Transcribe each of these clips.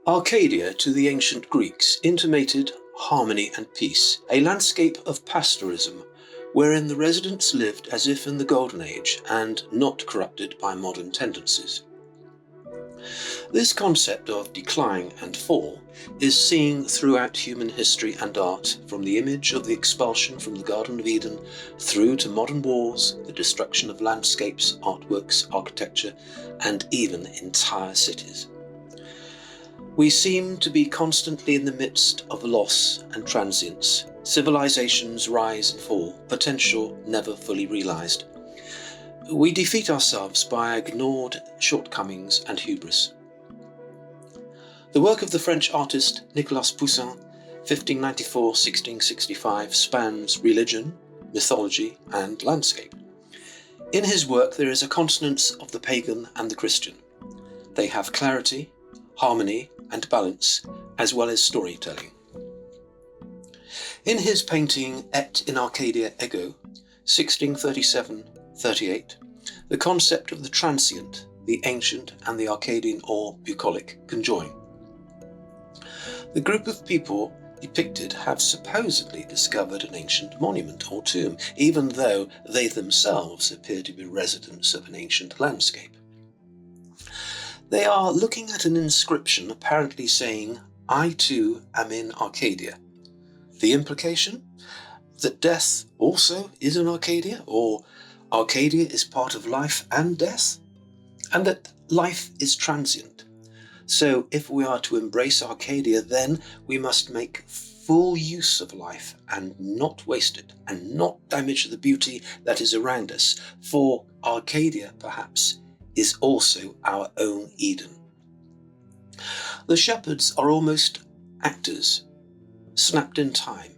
Arcadia to the ancient Greeks intimated harmony and peace, a landscape of pastoralism, wherein the residents lived as if in the Golden Age and not corrupted by modern tendencies. This concept of decline and fall is seen throughout human history and art, from the image of the expulsion from the Garden of Eden through to modern wars, the destruction of landscapes, artworks, architecture, and even entire cities. We seem to be constantly in the midst of loss and transience. Civilisations rise and fall, potential never fully realised. We defeat ourselves by ignored shortcomings and hubris. The work of the French artist NICOLAS Poussin, 1594-1665, spans religion, mythology, and landscape. In his work there is a consonance of the pagan and the Christian. They have clarity, harmony, and balance, as well as storytelling. In his painting Et in Arcadia Ego, 1637-38, the concept of the transient, the ancient, and the Arcadian or bucolic conjoin. The group of people depicted have supposedly discovered an ancient monument or tomb, even though they themselves appear to be residents of an ancient landscape. They are looking at an inscription apparently saying, "I too am in Arcadia." The implication? That death also is in Arcadia, or Arcadia is part of life and death, and that life is transient. So if we are to embrace Arcadia, then we must make full use of life and not waste it, and not damage the beauty that is around us, for Arcadia, perhaps, is also our own Eden. The shepherds are almost actors, snapped in time,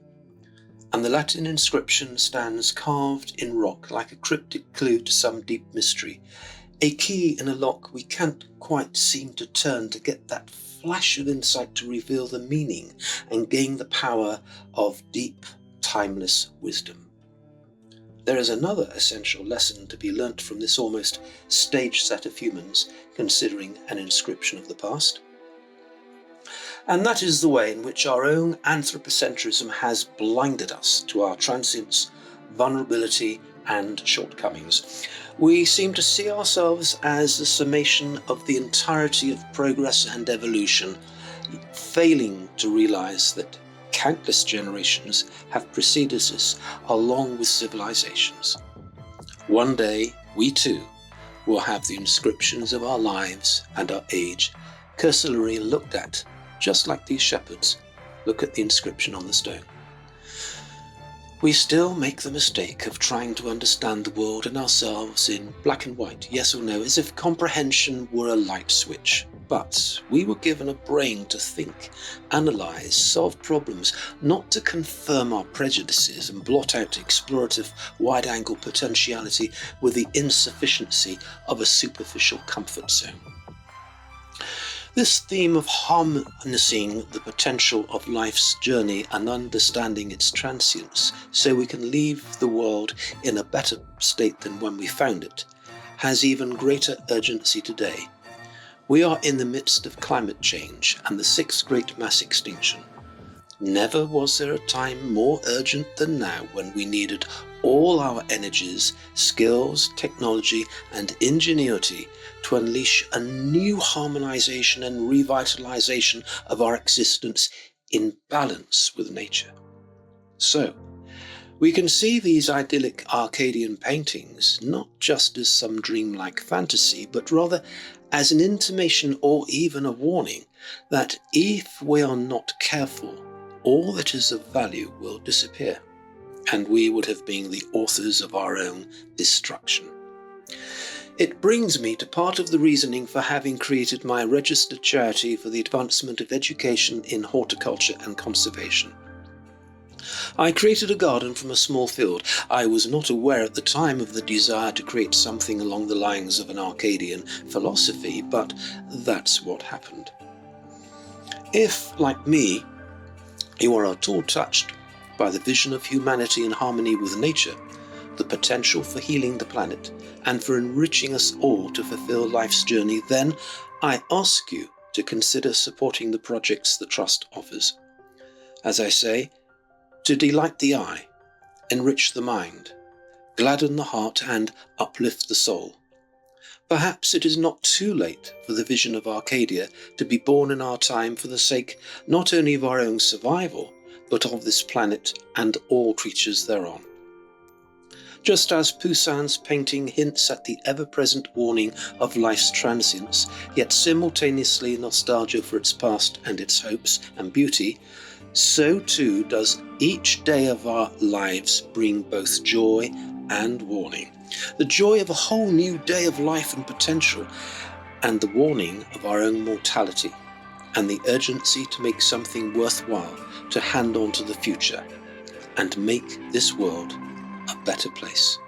and the Latin inscription stands carved in rock like a cryptic clue to some deep mystery, a key in a lock we can't quite seem to turn to get that flash of insight to reveal the meaning and gain the power of deep, timeless wisdom. There is another essential lesson to be learnt from this almost stage set of humans considering an inscription of the past. And that is the way in which our own anthropocentrism has blinded us to our transience, vulnerability, and shortcomings. We seem to see ourselves as the summation of the entirety of progress and evolution, failing to realise that countless generations have preceded us along with civilizations. One day, we too will have the inscriptions of our lives and our age cursorily looked at, just like these shepherds look at the inscription on the stone. We still make the mistake of trying to understand the world and ourselves in black and white, yes or no, as if comprehension were a light switch. But we were given a brain to think, analyse, solve problems, not to confirm our prejudices and blot out explorative, wide-angle potentiality with the insufficiency of a superficial comfort zone. This theme of harnessing the potential of life's journey and understanding its transience so we can leave the world in a better state than when we found it has even greater urgency today. We are in the midst of climate change and the sixth great mass extinction. Never was there a time more urgent than now when we needed all our energies, skills, technology, and ingenuity to unleash a new harmonization and revitalization of our existence in balance with nature. So, we can see these idyllic Arcadian paintings not just as some dreamlike fantasy, but rather as an intimation or even a warning that if we are not careful, all that is of value will disappear, and we would have been the authors of our own destruction. It brings me to part of the reasoning for having created my registered charity for the advancement of education in horticulture and conservation. I created a garden from a small field. I was not aware at the time of the desire to create something along the lines of an Arcadian philosophy, but that's what happened. If, like me, you are at all touched by the vision of humanity in harmony with nature, the potential for healing the planet, and for enriching us all to fulfill life's journey, then I ask you to consider supporting the projects the Trust offers. As I say, to delight the eye, enrich the mind, gladden the heart and uplift the soul. Perhaps it is not too late for the vision of Arcadia to be born in our time for the sake not only of our own survival, but of this planet and all creatures thereon. Just as Poussin's painting hints at the ever-present warning of life's transience, yet simultaneously nostalgia for its past and its hopes and beauty, so too does each day of our lives bring both joy and warning. The joy of a whole new day of life and potential, and the warning of our own mortality, and the urgency to make something worthwhile to hand on to the future, and make this world a better place.